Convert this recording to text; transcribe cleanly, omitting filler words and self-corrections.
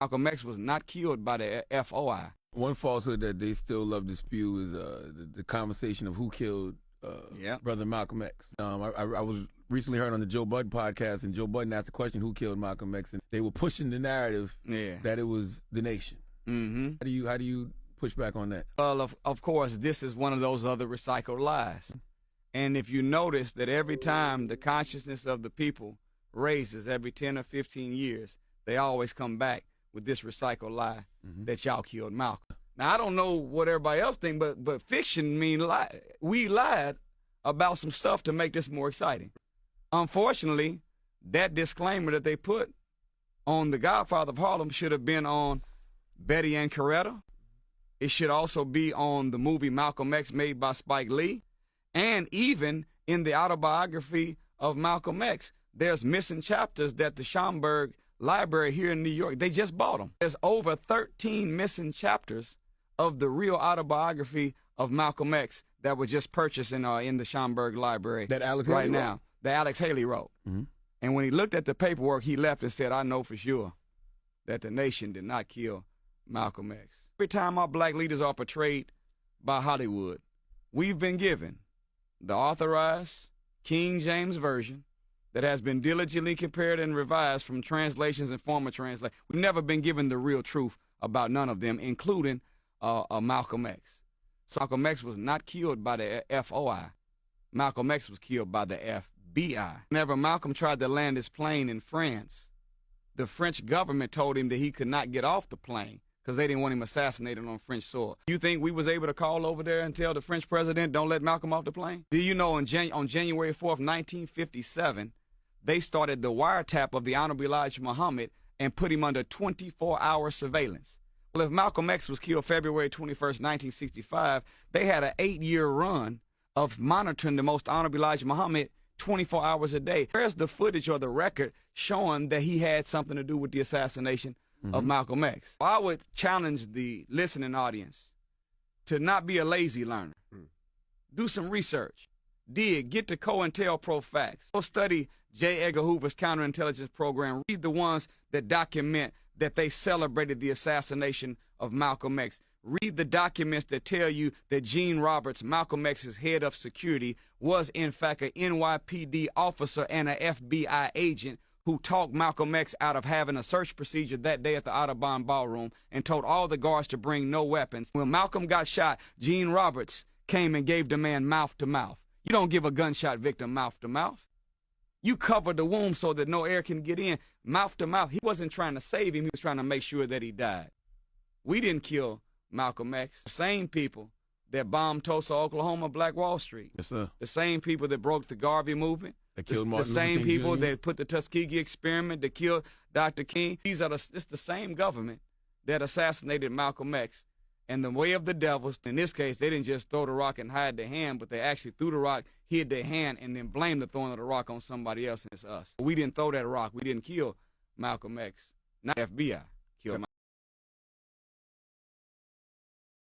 Malcolm X was not killed by the FOI. One falsehood that they still love to spew is the conversation of who killed Brother Malcolm X. I was recently heard on the Joe Budden podcast, and Joe Budden asked the question, who killed Malcolm X? And they were pushing the narrative that it was the nation. Mm-hmm. How do you push back on that? Well, of course, this is one of those other recycled lies. And if you notice that every time the consciousness of the people raises every 10 or 15 years, they always come back with this recycled lie that y'all killed Malcolm. Now, I don't know what everybody else thinks, but fiction means we lied about some stuff to make this more exciting. Unfortunately, that disclaimer that they put on The Godfather of Harlem should have been on Betty and Coretta. It should also be on the movie Malcolm X made by Spike Lee. And even in the autobiography of Malcolm X, there's missing chapters that the Schomburg Library here in New York, they just bought them. There's over 13 missing chapters of the real autobiography of Malcolm X that was just purchased in the Schomburg Library that Alex right Haley now. Wrote. That Alex Haley wrote. And when he looked at the paperwork, he left and said, I know for sure that the nation did not kill Malcolm X. Every time our black leaders are portrayed by Hollywood, we've been given the authorized King James Version that has been diligently compared and revised from translations and former translations. We've never been given the real truth about none of them, including Malcolm X. So Malcolm X was not killed by the FOI. Malcolm X was killed by the FBI. Whenever Malcolm tried to land his plane in France, the French government told him that he could not get off the plane because they didn't want him assassinated on French soil. You think we was able to call over there and tell the French president, don't let Malcolm off the plane? Do you know on January 4th, 1957, they started the wiretap of the Honorable Elijah Muhammad and put him under 24-hour surveillance. Well, if Malcolm X was killed February 21st, 1965, they had an 8-year run of monitoring the most Honorable Elijah Muhammad 24 hours a day. Where's the footage or the record showing that he had something to do with the assassination of Malcolm X? I would challenge the listening audience to not be a lazy learner. Do some research. Get to COINTELPRO facts. Go study J. Edgar Hoover's counterintelligence program. Read the ones that document that they celebrated the assassination of Malcolm X. Read the documents that tell you that Gene Roberts, Malcolm X's head of security, was in fact an NYPD officer and an FBI agent who talked Malcolm X out of having a search procedure that day at the Audubon Ballroom and told all the guards to bring no weapons. When Malcolm got shot, Gene Roberts came and gave the man mouth to mouth. You don't give a gunshot victim mouth to mouth. You cover the wound so that no air can get in. Mouth to mouth. He wasn't trying to save him. He was trying to make sure that he died. We didn't kill Malcolm X. The same people that bombed Tulsa, Oklahoma, Black Wall Street. Yes, sir. The same people that broke the Garvey movement. That killed Martin the same Luther King people Jr. that put the Tuskegee experiment that killed Dr. King. It's the same government that assassinated Malcolm X. And the way of the devils, in this case, they didn't just throw the rock and hide their hand, but they actually threw the rock, hid their hand, and then blamed the throwing of the rock on somebody else, and it's us. We didn't throw that rock. We didn't kill Malcolm X, not FBI.